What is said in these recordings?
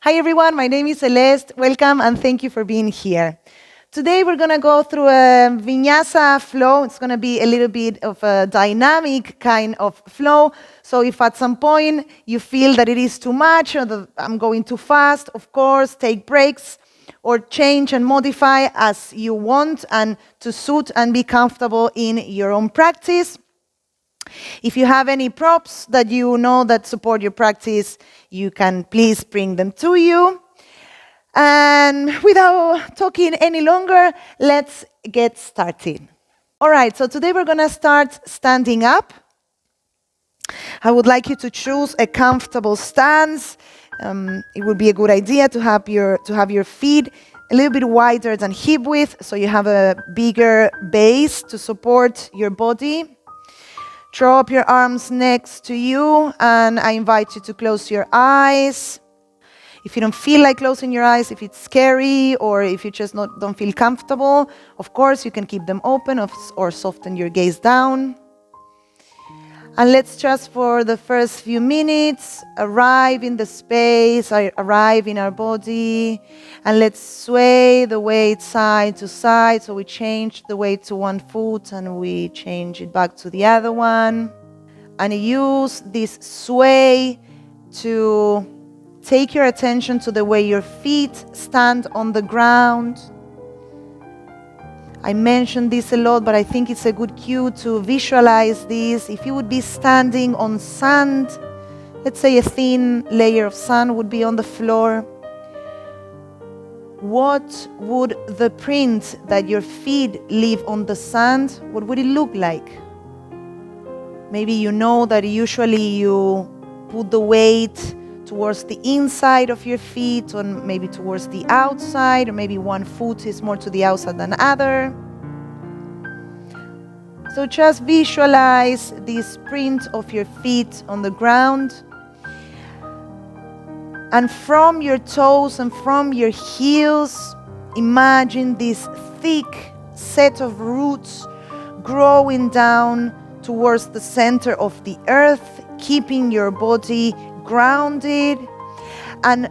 Hi everyone, my name is Celeste. Welcome and thank you for being here. Today we're going to go through a Vinyasa flow. It's going to be a little bit of a dynamic kind of flow. So if at some point you feel that it is too much or that I'm going too fast, of course, take breaks or change and modify as you want and to suit and be comfortable in your own practice. If you have any props that you know that support your practice, you can please bring them to you. And without talking any longer, let's get started. All right, so today we're going to start standing up. I would like you to choose a comfortable stance. It would be a good idea to have your feet a little bit wider than hip width, so you have a bigger base to support your body. Draw up your arms next to you, and I invite you to close your eyes. If you don't feel like closing your eyes, if it's scary, or if you just don't feel comfortable, of course, you can keep them open or soften your gaze down. And let's just, for the first few minutes, arrive in the space, arrive in our body, and let's sway the weight side to side. So we change the weight to one foot, and we change it back to the other one. And use this sway to take your attention to the way your feet stand on the ground. I mentioned this a lot, but I think it's a good cue to visualize this. If you would be standing on sand, let's say a thin layer of sand would be on the floor, what would the print that your feet leave on the sand, what would it look like? Maybe you know that usually you put the weight towards the inside of your feet, or maybe towards the outside, or maybe one foot is more to the outside than the other. So just visualize this print of your feet on the ground. And from your toes and from your heels, imagine this thick set of roots growing down towards the center of the earth, keeping your body grounded. And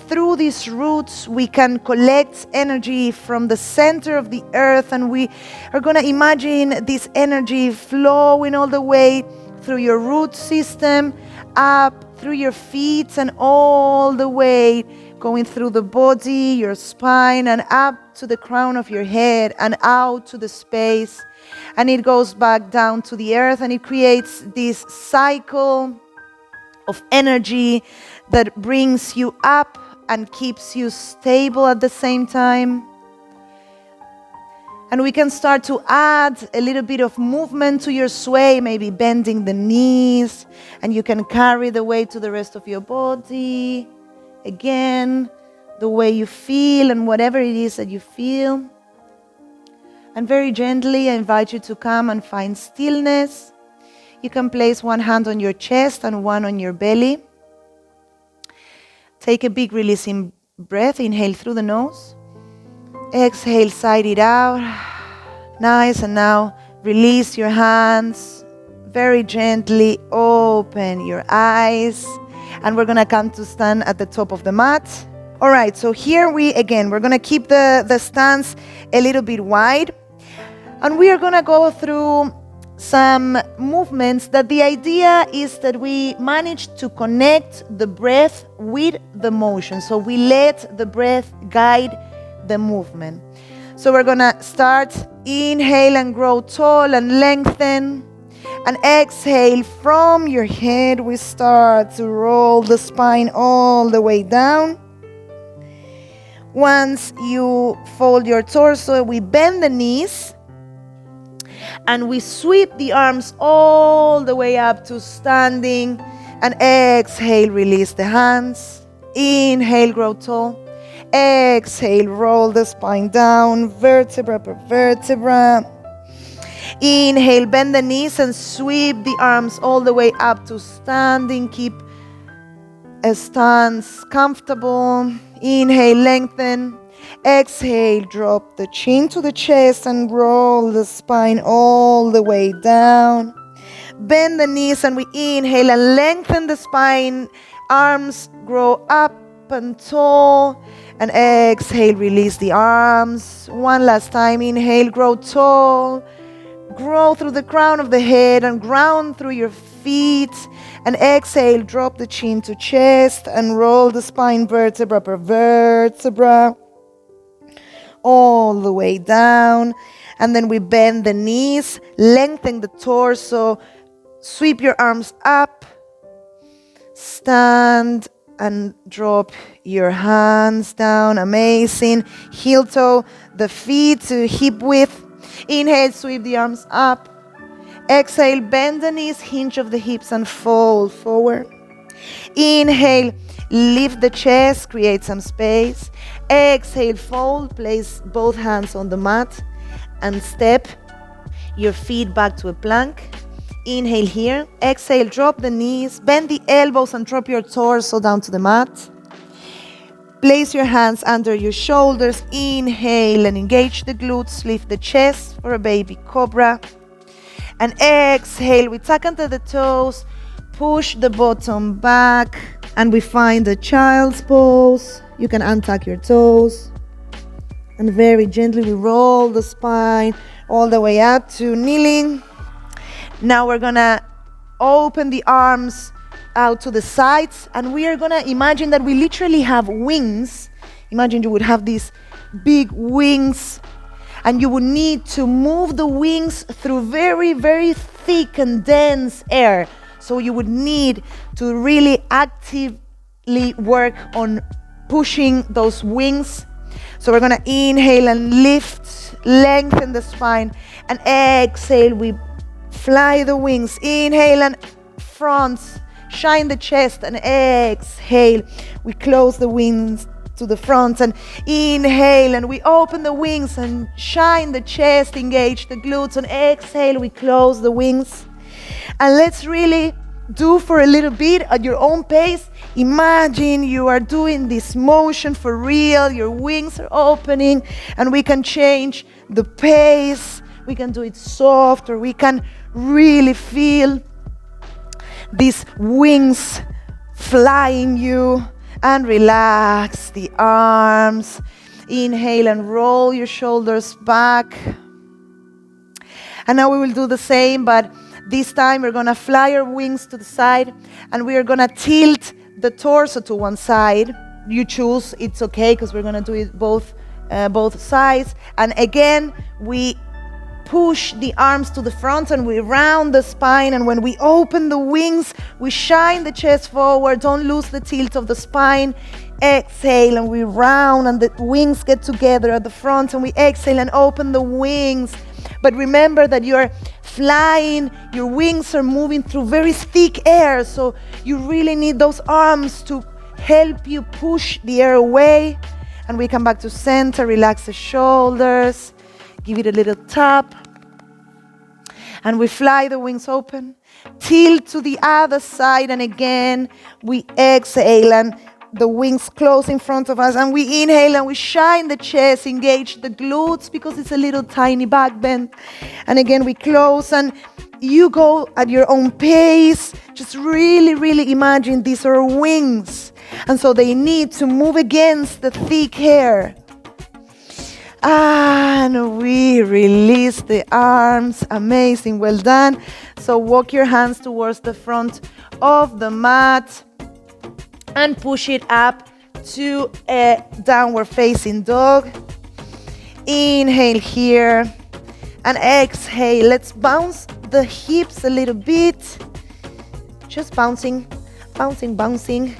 through these roots we can collect energy from the center of the earth, and we are going to imagine this energy flowing all the way through your root system, up through your feet, and all the way going through the body, your spine, and up to the crown of your head and out to the space. And it goes back down to the earth, and it creates this cycle of energy that brings you up and keeps you stable at the same time. And we can start to add a little bit of movement to your sway, maybe bending the knees, and you can carry the weight to the rest of your body. Again, the way you feel and whatever it is that you feel. And very gently, I invite you to come and find stillness. You can place one hand on your chest and one on your belly. Take a big releasing breath. Inhale through the nose. Exhale, side it out. Nice. And now release your hands. Very gently open your eyes. And we're going to come to stand at the top of the mat. All right, so here we're going to keep the stance a little bit wide. And we are going to go through some movements that the idea is that we manage to connect the breath with the motion. So we let the breath guide the movement. So we're going to start. Inhale and grow tall and lengthen. And exhale from your head. We start to roll the spine all the way down. Once you fold your torso, we bend the knees. And we sweep the arms all the way up to standing. And exhale, release the hands. Inhale, grow tall. Exhale, roll the spine down, vertebra per vertebra. Inhale, bend the knees and sweep the arms all the way up to standing. Keep a stance comfortable. Inhale, lengthen. Exhale, drop the chin to the chest and roll the spine all the way down. Bend the knees and we inhale and lengthen the spine. Arms grow up and tall. And exhale, release the arms. One last time. Inhale, grow tall. Grow through the crown of the head and ground through your feet. And exhale, drop the chin to chest and roll the spine vertebra per vertebra all the way down. And then we bend the knees, lengthen the torso, sweep your arms up, stand and drop your hands down. Amazing. Heel toe the feet to hip width. Inhale, sweep the arms up. Exhale, bend the knees, hinge of the hips and fold forward. Inhale, lift the chest, create some space. Exhale, fold, place both hands on the mat and step your feet back to a plank. Inhale here. Exhale, drop the knees, bend the elbows and drop your torso down to the mat. Place your hands under your shoulders. Inhale and engage the glutes. Lift the chest for a baby cobra. And exhale, we tuck under the toes. Push the bottom back. And we find the child's pose. You can untuck your toes. And very gently we roll the spine all the way up to kneeling. Now we're gonna open the arms out to the sides, and we are gonna imagine that we literally have wings. Imagine you would have these big wings, and you would need to move the wings through very, very thick and dense air. So you would need to really actively work on pushing those wings. So we're gonna inhale and lift, lengthen the spine, and exhale, we fly the wings. Inhale and front, shine the chest, and exhale, we close the wings to the front, and inhale and we open the wings and shine the chest, engage the glutes, and exhale, we close the wings. And let's really do for a little bit at your own pace. Imagine you are doing this motion for real, your wings are opening, and we can change the pace. We can do it soft, or we can really feel these wings flying you. And relax the arms. Inhale and roll your shoulders back. And now we will do the same, but this time we're gonna fly our wings to the side, and we are gonna tilt the torso to one side. You choose, it's okay, because we're gonna do it both sides. And again, we push the arms to the front and we round the spine, and when we open the wings, we shine the chest forward. Don't lose the tilt of the spine. Exhale and we round, and the wings get together at the front, and we exhale and open the wings. But remember that you're flying, your wings are moving through very thick air, so you really need those arms to help you push the air away. And we come back to center, relax the shoulders, give it a little tap. And we fly the wings open, tilt to the other side, and again, we exhale and the wings close in front of us, and we inhale and we shine the chest, engage the glutes because it's a little tiny back bend. And again, we close, and you go at your own pace. Just really, really imagine these are wings, and so they need to move against the thick hair. And we release the arms. Amazing, well done. So walk your hands towards the front of the mat and push it up to a downward facing dog. Inhale here and exhale. Let's bounce the hips a little bit. Just bouncing, bouncing, bouncing.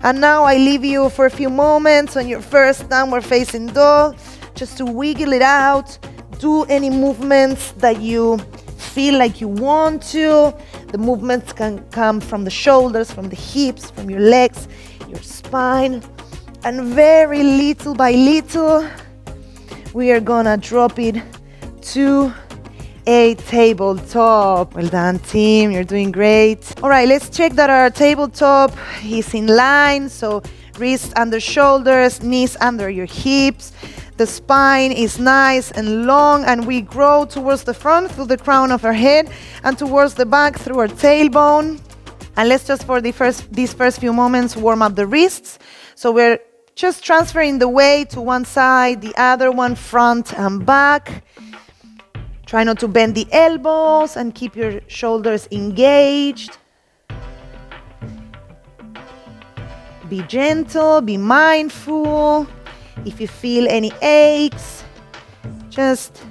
And now I leave you for a few moments on your first downward facing dog, just to wiggle it out. Do any movements that you feel like you want to. The movements can come from the shoulders, from the hips, from your legs, your spine. And very little by little, we are gonna drop it to a tabletop. Well done, team, you're doing great. All right, let's check that our tabletop is in line. So wrists under shoulders, knees under your hips. The spine is nice and long, and we grow towards the front through the crown of our head and towards the back through our tailbone. And let's just for these first few moments warm up the wrists. So we're just transferring the weight to one side, the other one front and back. Try not to bend the elbows and keep your shoulders engaged. Be gentle, be mindful. If you feel any aches, just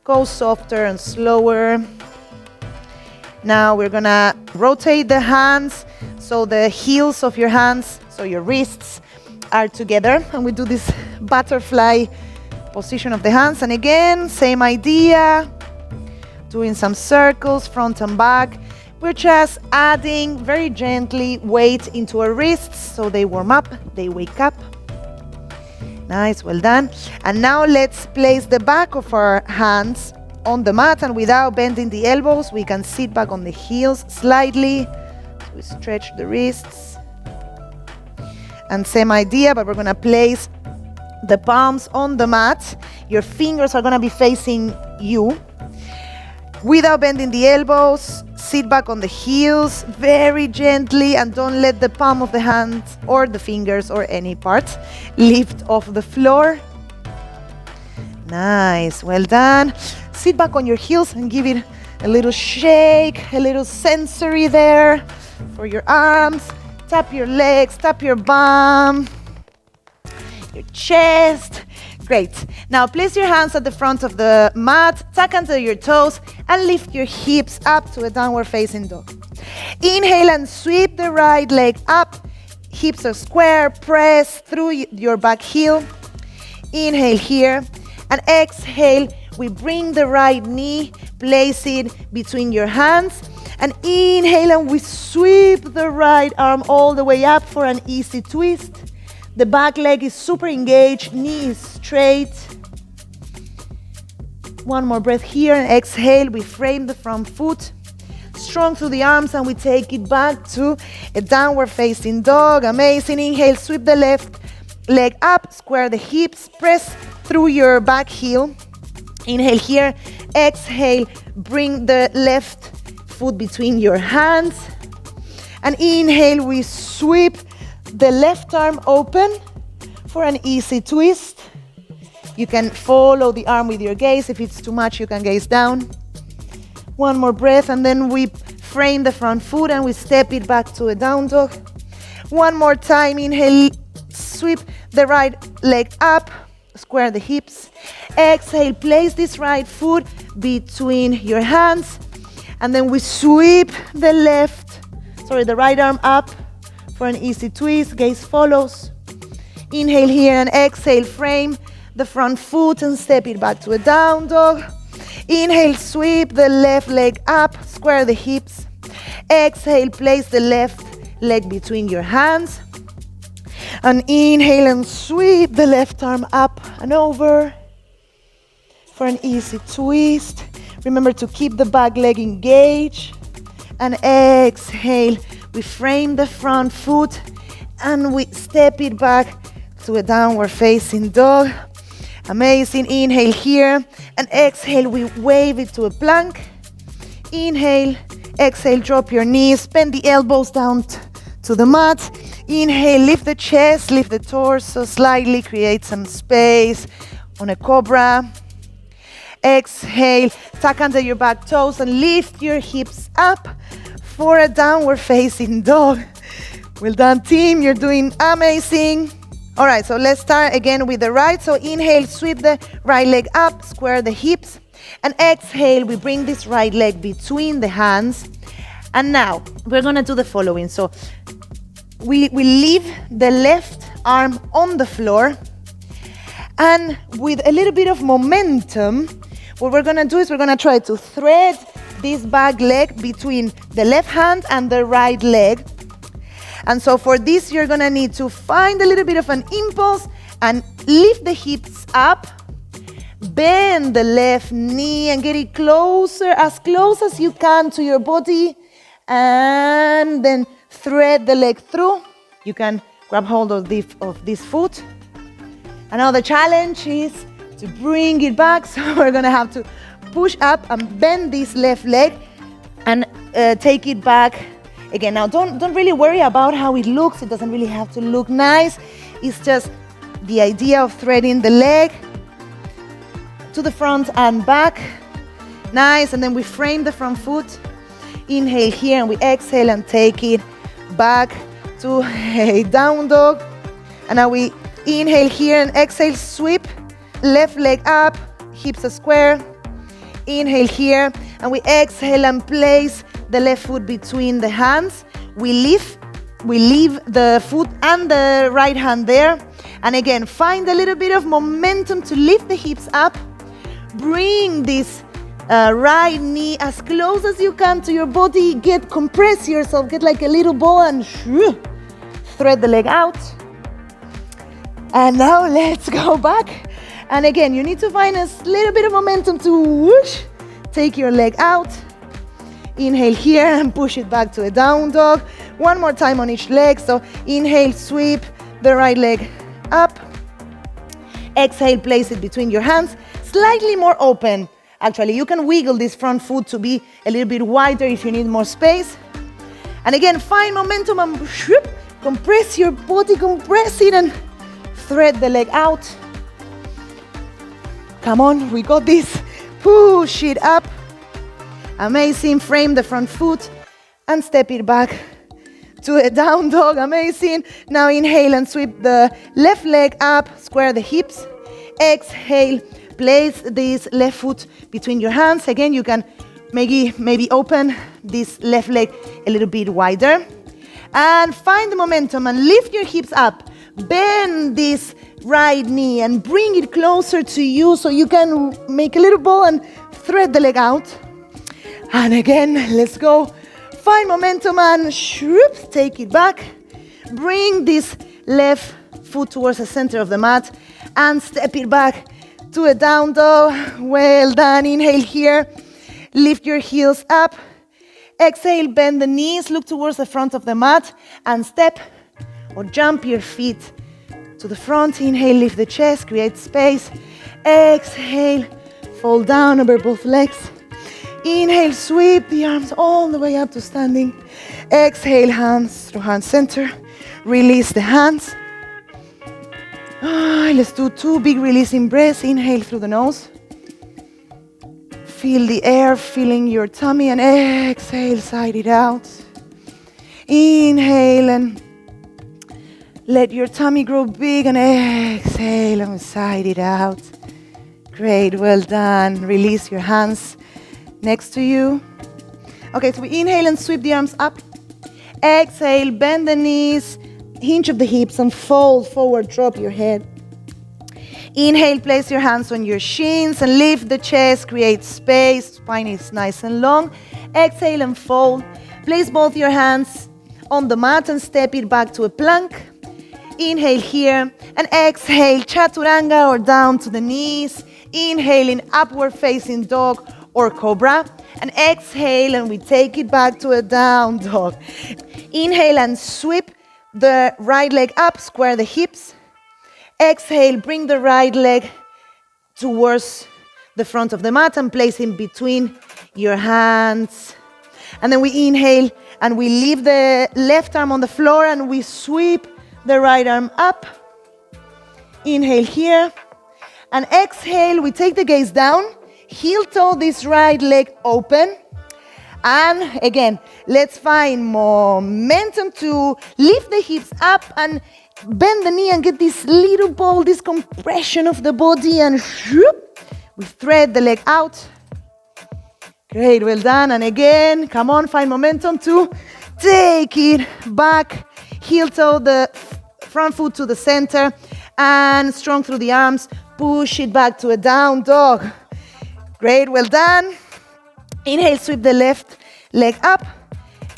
go softer and slower. Now we're gonna rotate the hands so the heels of your hands, so your wrists, are together, and we do this butterfly position of the hands. And again, same idea, doing some circles front and back. We're just adding very gently weight into our wrists so they warm up, they wake up. Nice, well done. And now let's place the back of our hands on the mat, and without bending the elbows, we can sit back on the heels slightly. We stretch the wrists. And same idea, but we're gonna place the palms on the mat. Your fingers are gonna be facing you. Without bending the elbows, sit back on the heels very gently, and don't let the palm of the hand or the fingers or any part lift off the floor. Nice, well done. Sit back on your heels and give it a little shake, a little sensory there for your arms. Tap your legs, tap your bum, your chest. Great. Now place your hands at the front of the mat, tuck under your toes, and lift your hips up to a downward facing dog. Inhale and sweep the right leg up. Hips are square, press through your back heel. Inhale here, and exhale. We bring the right knee, place it between your hands, and inhale, and we sweep the right arm all the way up for an easy twist. The back leg is super engaged, knee is straight. One more breath here, and exhale. We frame the front foot, strong through the arms, and we take it back to a downward facing dog. Amazing. Inhale, sweep the left leg up, square the hips, press through your back heel. Inhale here, exhale, bring the left foot between your hands, and inhale, we sweep the left arm open for an easy twist. You can follow the arm with your gaze. If it's too much, you can gaze down. One more breath, and then we frame the front foot and we step it back to a down dog. One more time. Inhale, sweep the right leg up, square the hips. Exhale, place this right foot between your hands, and then we sweep the right arm up for an easy twist. Gaze follows. Inhale here, and exhale, frame the front foot and step it back to a down dog. Inhale, sweep the left leg up, square the hips. Exhale, place the left leg between your hands. And inhale and sweep the left arm up and over for an easy twist. Remember to keep the back leg engaged. And exhale, we frame the front foot and we step it back to a downward facing dog. Amazing. Inhale here, and exhale, we wave it to a plank. Inhale, exhale, drop your knees, bend the elbows down to the mat. Inhale, lift the chest, lift the torso slightly, create some space on a cobra. Exhale, tuck under your back toes and lift your hips up for a downward facing dog. Well done, team, you're doing amazing. All right, so let's start again with the right. So inhale, sweep the right leg up, square the hips, and exhale, we bring this right leg between the hands. And now we're gonna do the following. So we leave the left arm on the floor, and with a little bit of momentum, what we're gonna do is we're gonna try to thread this back leg between the left hand and the right leg. And so for this, you're gonna need to find a little bit of an impulse and lift the hips up, bend the left knee and get it closer, as close as you can to your body, and then thread the leg through. You can grab hold of this foot. And now the challenge is to bring it back. So we're gonna have to push up and bend this left leg and take it back Again, now don't really worry about how it looks. It doesn't really have to look nice. It's just the idea of threading the leg to the front and back. Nice, and then we frame the front foot. Inhale here, and we exhale and take it back to a down dog. And now we inhale here and exhale, sweep. Left leg up, hips are square. Inhale here, and we exhale and place the left foot between the hands. We leave the foot and the right hand there. And again, find a little bit of momentum to lift the hips up. Bring this right knee as close as you can to your body. Compress yourself, get like a little ball and thread the leg out. And now let's go back. And again, you need to find a little bit of momentum to whoosh. Take your leg out. Inhale here and push it back to a down dog. One more time on each leg. So inhale, sweep the right leg up. Exhale, place it between your hands. Slightly more open. Actually, you can wiggle this front foot to be a little bit wider if you need more space. And again, find momentum and compress your body, compress it and thread the leg out. Come on, we got this. Push it up. Amazing. Frame the front foot and step it back to a down dog. Amazing. Now inhale and sweep the left leg up. Square the hips. Exhale. Place this left foot between your hands. Again, you can maybe open this left leg a little bit wider. And find the momentum and lift your hips up. Bend this right knee and bring it closer to you so you can make a little ball and thread the leg out. And again, let's go. Find momentum and take it back. Bring this left foot towards the center of the mat and step it back to a down dog. Well done. Inhale here. Lift your heels up. Exhale, bend the knees, look towards the front of the mat and step or jump your feet to the front. Inhale, lift the chest, create space. Exhale, fall down over both legs. Inhale, sweep the arms all the way up to standing. Exhale, hands to hand center. Release the hands. Let's do 2 big releasing breaths. Inhale through the nose. Feel the air filling your tummy and exhale, side it out. Inhale and let your tummy grow big and exhale and side it out. Great, well done. Release your hands next to you. Okay, so we inhale and sweep the arms up. Exhale, bend the knees, hinge of the hips and fold forward, drop your head. Inhale, place your hands on your shins and lift the chest, create space, spine is nice and long. Exhale and fold. Place both your hands on the mat and step it back to a plank. Inhale here and exhale, chaturanga or down to the knees. Inhale in upward facing dog or cobra. And exhale and we take it back to a down dog. Inhale and sweep the right leg up, square the hips. Exhale, bring the right leg towards the front of the mat and place in between your hands. And then we inhale and we leave the left arm on the floor and we sweep the right arm up. Inhale here. And exhale, we take the gaze down. Heel toe this right leg open. And again, let's find momentum to lift the hips up and bend the knee and get this little ball, this compression of the body and we thread the leg out. Great, well done. And again, come on, find momentum to take it back. Heel toe the front foot to the center and strong through the arms. Push it back to a down dog. Great, well done. Inhale, sweep the left leg up.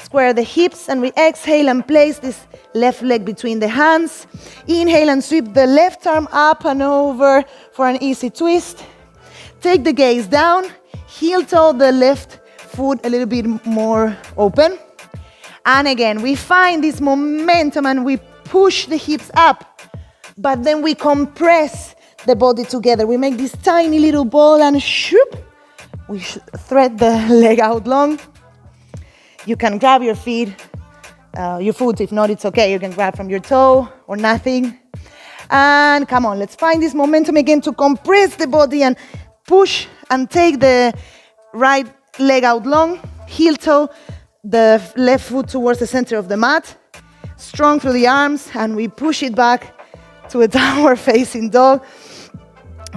Square the hips and we exhale and place this left leg between the hands. Inhale and sweep the left arm up and over for an easy twist. Take the gaze down. Heel toe the left foot a little bit more open. And again, we find this momentum and we push the hips up. But then we compress the body together. We make this tiny little ball and we thread the leg out long. You can grab your feet your foot. If not, it's okay. You can grab from your toe or nothing. And come on, let's find this momentum again to compress the body and push and take the right leg out long. Heel toe, the left foot towards the center of the mat. Strong through the arms, and we push it back to a downward facing dog.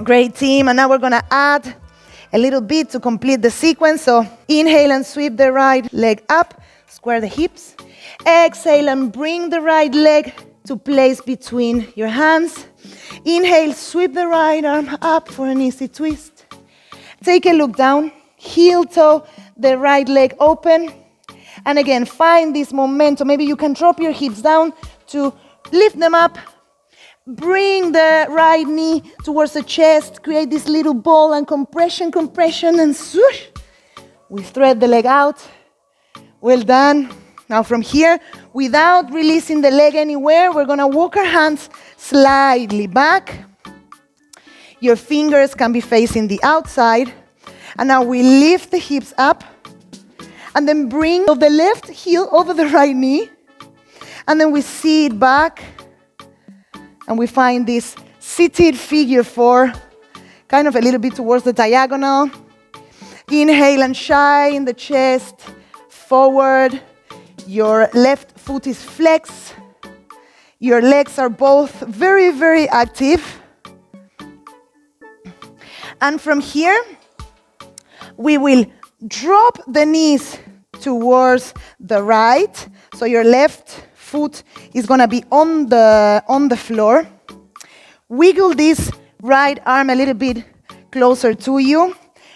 Great team. And now we're gonna add a little bit to complete the sequence. So inhale and sweep the right leg up, square the hips. Exhale and bring the right leg to place between your hands. Inhale, sweep the right arm up for an easy twist. Take a look down, heel toe, the right leg open. And again, find this momentum. Maybe you can drop your hips down to lift them up. Bring the right knee towards the chest. Create this little ball and compression, and swoosh. We thread the leg out. Well done. Now from here, without releasing the leg anywhere, we're gonna walk our hands slightly back. Your fingers can be facing the outside. And now we lift the hips up. And then bring the left heel over the right knee. And then we sit back. And we find this seated figure four, kind of a little bit towards the diagonal. Inhale and shine the chest forward. Your left foot is flexed. Your legs are both very, very active. And from here, we will drop the knees towards the right. So your left foot is gonna be on the floor. Wiggle this right arm a little bit closer to you.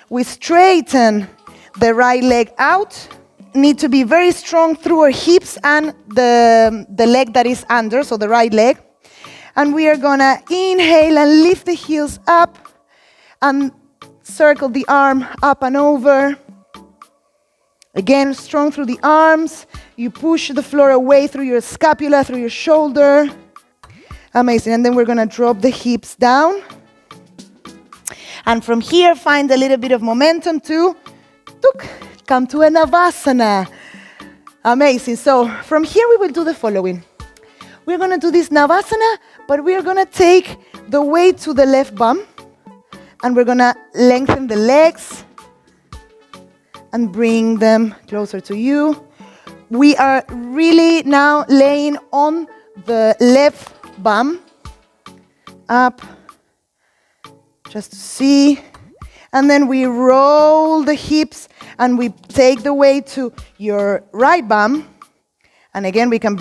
We straighten the right leg out. Need to be very strong through our hips and the leg that is under, so the right leg. And we are gonna inhale and lift the heels up and circle the arm up and over. Again, strong through the arms. You push the floor away through your scapula, through your shoulder. Amazing. And then we're gonna drop the hips down. And from here, find a little bit of momentum to come to a Navasana. Amazing. So from here, we will do the following. We're gonna do this Navasana, but we're gonna take the weight to the left bum. And we're gonna lengthen the legs and bring them closer to you. We are really now laying on the left bum. Up, just to see. And then we roll the hips and we take the weight to your right bum. And again, we can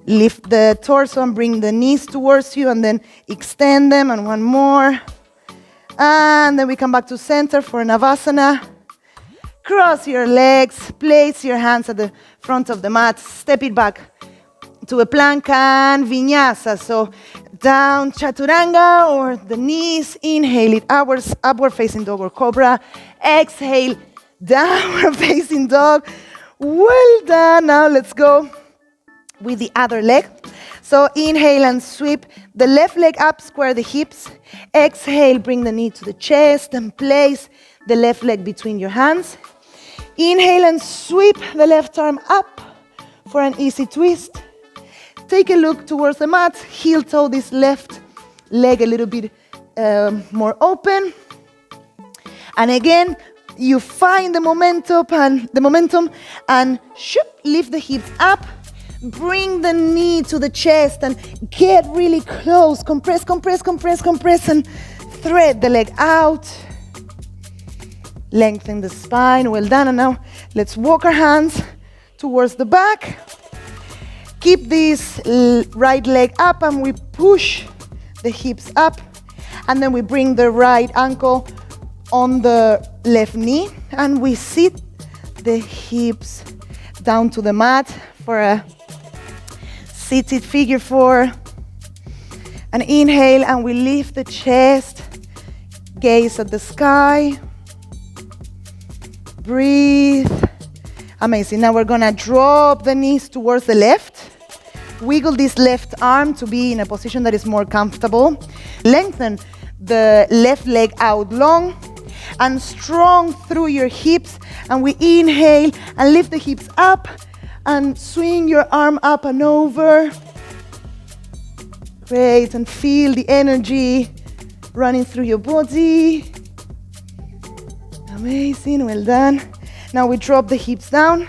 lift the torso and bring the knees towards you and then extend them, and one more. And then we come back to center for Navasana. Cross your legs, place your hands at the front of the mat, step it back to a plank and Vinyasa. So down Chaturanga or the knees, inhale it upward facing dog or cobra. Exhale, downward facing dog. Well done. Now let's go with the other leg. So inhale and sweep the left leg up, square the hips. Exhale, bring the knee to the chest and place the left leg between your hands. Inhale and sweep the left arm up for an easy twist. Take a look towards the mat. Heel toe this left leg a little bit more open. And again, you find the momentum and lift the hips up. Bring the knee to the chest and get really close. Compress, and thread the leg out. Lengthen the spine. Well done. And now let's walk our hands towards the back. Keep this right leg up and we push the hips up. And then we bring the right ankle on the left knee. And we sit the hips down to the mat for a seated figure four. And inhale and we lift the chest. Gaze at the sky. Breathe. Amazing. Now we're gonna drop the knees towards the left. Wiggle this left arm to be in a position that is more comfortable. Lengthen the left leg out long and strong through your hips. And we inhale and lift the hips up And swing your arm up and over. Great, and feel the energy running through your body. Amazing, well done. Now we drop the hips down.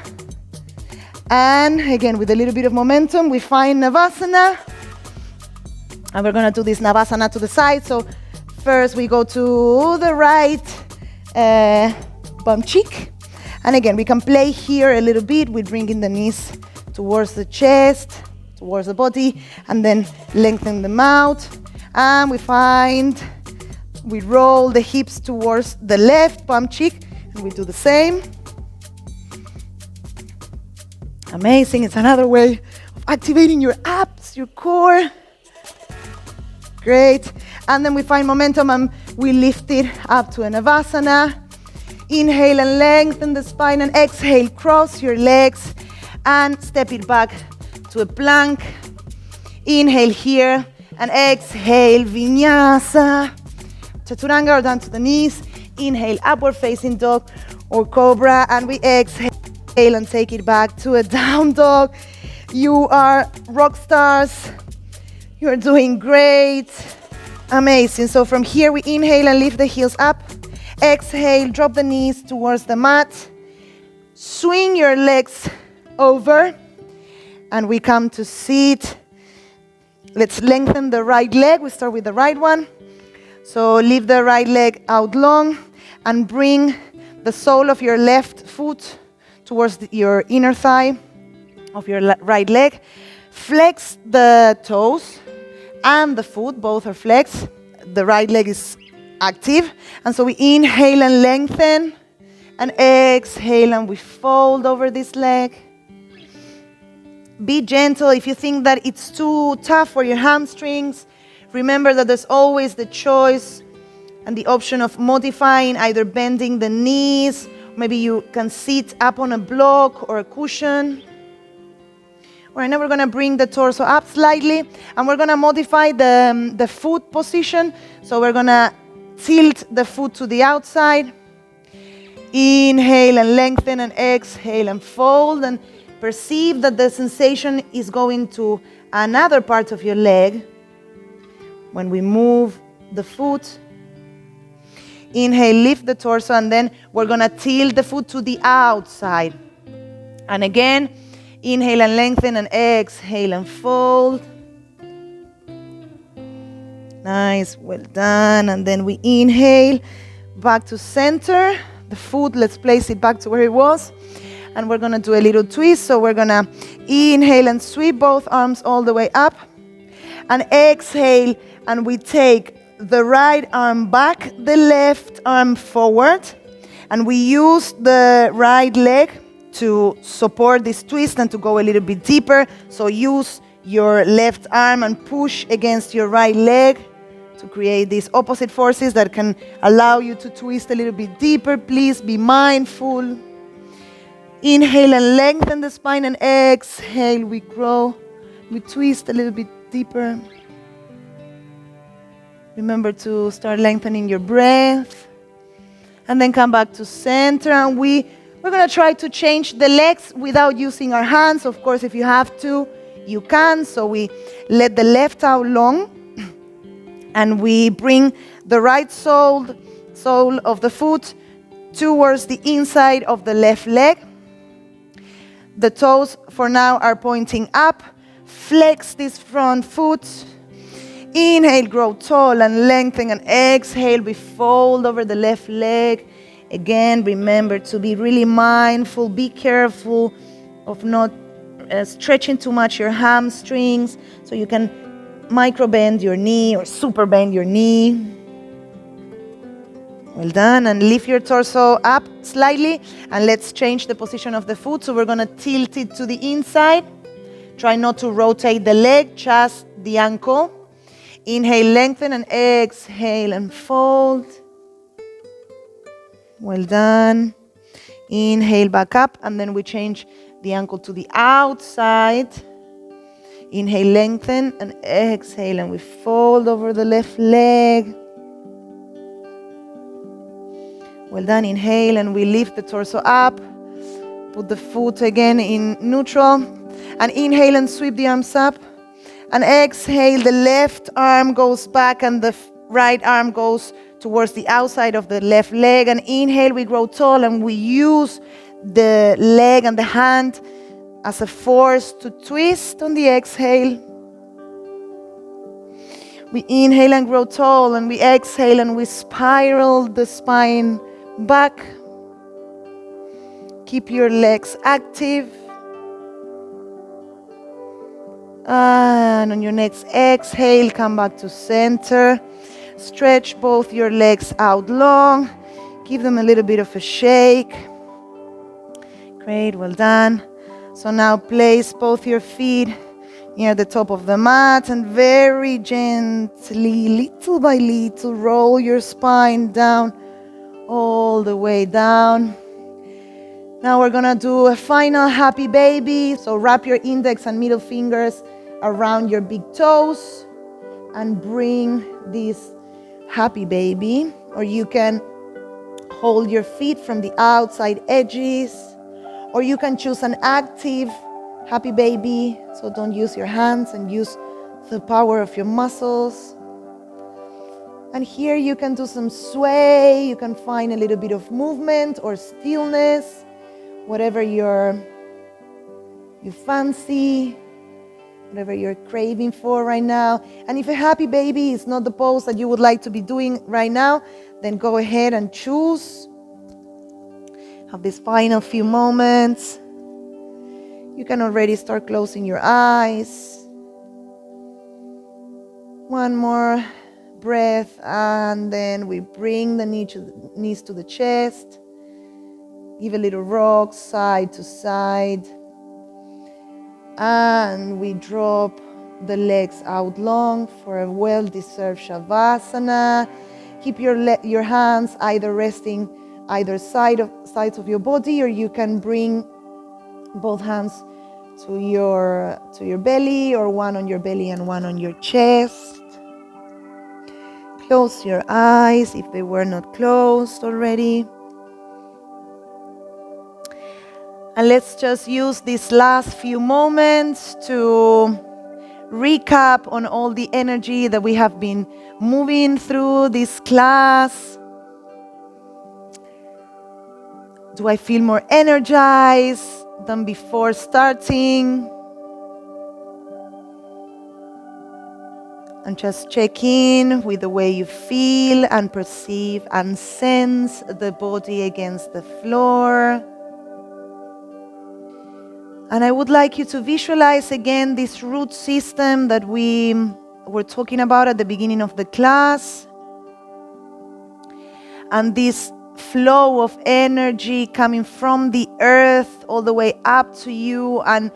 And again, with a little bit of momentum, we find Navasana. And we're gonna do this Navasana to the side. So first we go to the right bum cheek. And again, we can play here a little bit with bringing the knees towards the chest, towards the body, and then lengthen them out. And we roll the hips towards the left bum cheek, and we do the same. Amazing, it's another way of activating your abs, your core. Great, and then we find momentum and we lift it up to a Navasana. Inhale and lengthen the spine, and exhale, cross your legs and step it back to a plank. Inhale here and exhale, Vinyasa. Chaturanga or down to the knees. Inhale, upward facing dog or cobra, and we exhale and take it back to a down dog. You are rock stars. You're doing great. Amazing. So from here we inhale and lift the heels up. Exhale, drop the knees towards the mat. Swing your legs over. And we come to sit. Let's lengthen the right leg. We start with the right one. So leave the right leg out long and bring the sole of your left foot towards your inner thigh of your right leg. Flex the toes and the foot, both are flexed. The right leg is active. And so we inhale and lengthen, and exhale and we fold over this leg. Be gentle. If you think that it's too tough for your hamstrings, remember that there's always the choice and the option of modifying, either bending the knees. Maybe you can sit up on a block or a cushion. All right, now we're going to bring the torso up slightly, and we're going to modify the foot position. So we're going to tilt the foot to the outside. Inhale and lengthen, and exhale and fold, and perceive that the sensation is going to another part of your leg when we move the foot. Inhale, lift the torso, and then we're going to tilt the foot to the outside. And again, inhale and lengthen, and exhale and fold. Nice, well done. And then we inhale back to center. The foot, let's place it back to where it was. And we're going to do a little twist. So we're going to inhale and sweep both arms all the way up. And exhale, and we take the right arm back, the left arm forward. And we use the right leg to support this twist and to go a little bit deeper. So use your left arm and push against your right leg to create these opposite forces that can allow you to twist a little bit deeper. Please be mindful. Inhale and lengthen the spine, and exhale, we grow. We twist a little bit deeper. Remember to start lengthening your breath. And then come back to center, and we're going to try to change the legs without using our hands. Of course, if you have to, you can. So we let the left out long, and we bring the right sole of the foot towards the inside of the left leg. The toes for now are pointing up. Flex this front foot. Inhale, grow tall and lengthen, and exhale, we fold over the left leg. Again, remember to be really mindful. Be careful of not stretching too much your hamstrings, so you can micro bend your knee or super bend your knee. Well done, and lift your torso up slightly, and let's change the position of the foot. So we're going to tilt it to the inside. Try not to rotate the leg, just the ankle. Inhale, lengthen, and exhale and fold. Well done. Inhale, back up, and then we change the ankle to the outside. Inhale, lengthen, and exhale, and we fold over the left leg. Well done. Inhale, and we lift the torso up. Put the foot again in neutral. And inhale and sweep the arms up. And exhale, the left arm goes back and the right arm goes towards the outside of the left leg. And inhale, we grow tall and we use the leg and the hand as a force to twist on the exhale. We inhale and grow tall, and we exhale and we spiral the spine back. Keep your legs active. And on your next exhale, come back to center. Stretch both your legs out long. Give them a little bit of a shake. Great, well done. So now place both your feet near the top of the mat and very gently, little by little, roll your spine down, all the way down. Now we're gonna do a final happy baby. So wrap your index and middle fingers around your big toes and bring this happy baby. Or you can hold your feet from the outside edges, or you can choose an active happy baby, so don't use your hands and use the power of your muscles. And here you can do some sway, you can find a little bit of movement or stillness, whatever you fancy, whatever you're craving for right now. And if a happy baby is not the pose that you would like to be doing right now, then go ahead and choose. Have these final few moments. You can already start closing your eyes. One more breath, and then we bring the knees to the chest. Give a little rock side to side. And we drop the legs out long for a well-deserved Shavasana. Keep your hands either resting either sides of your body, or you can bring both hands to your belly, or one on your belly and one on your chest. Close your eyes if they were not closed already. And let's just use these last few moments to recap on all the energy that we have been moving through this class. Do I feel more energized than before starting? And just check in with the way you feel and perceive and sense the body against the floor. And I would like you to visualize again this root system that we were talking about at the beginning of the class. And this flow of energy coming from the earth all the way up to you, and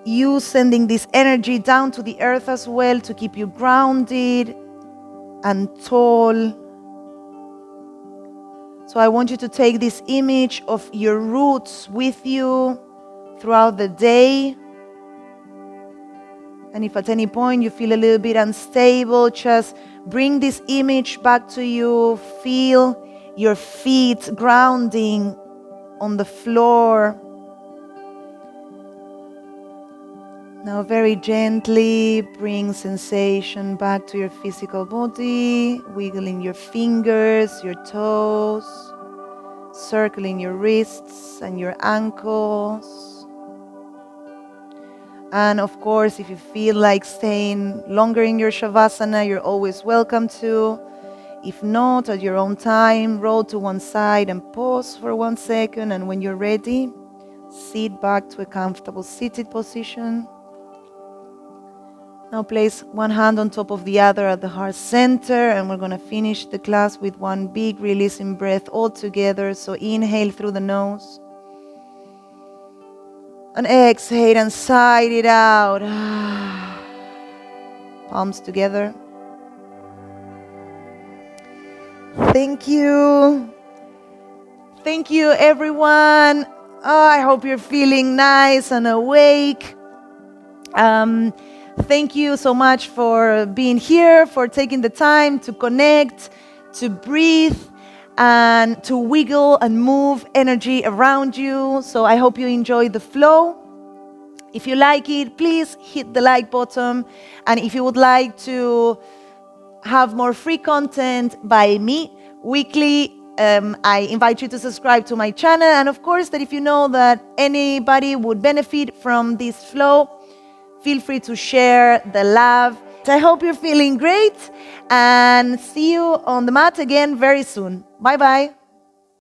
you sending this energy down to the earth as well to keep you grounded and tall. So I want you to take this image of your roots with you throughout the day. And if at any point you feel a little bit unstable, just bring this image back to you. Feel your feet grounding on the floor. Now very gently bring sensation back to your physical body, wiggling your fingers, your toes, circling your wrists and your ankles. And of course, if you feel like staying longer in your Shavasana, you're always welcome to. If not, at your own time, roll to one side and pause for 1 second. And when you're ready, sit back to a comfortable seated position. Now place one hand on top of the other at the heart center, and we're going to finish the class with one big releasing breath all together. So inhale through the nose. And exhale and sigh it out. Palms together. Thank you. Thank you, everyone. Oh, I hope you're feeling nice and awake. Thank you so much for being here, for taking the time to connect, to breathe. and to wiggle and move energy around you. So I hope you enjoy the flow. If you like it, please hit the like button. And if you would like to have more free content by me weekly, I invite you to subscribe to my channel. And of course, that if you know that anybody would benefit from this flow, feel free to share the love. I hope you're feeling great and see you on the mat again very soon. Bye bye.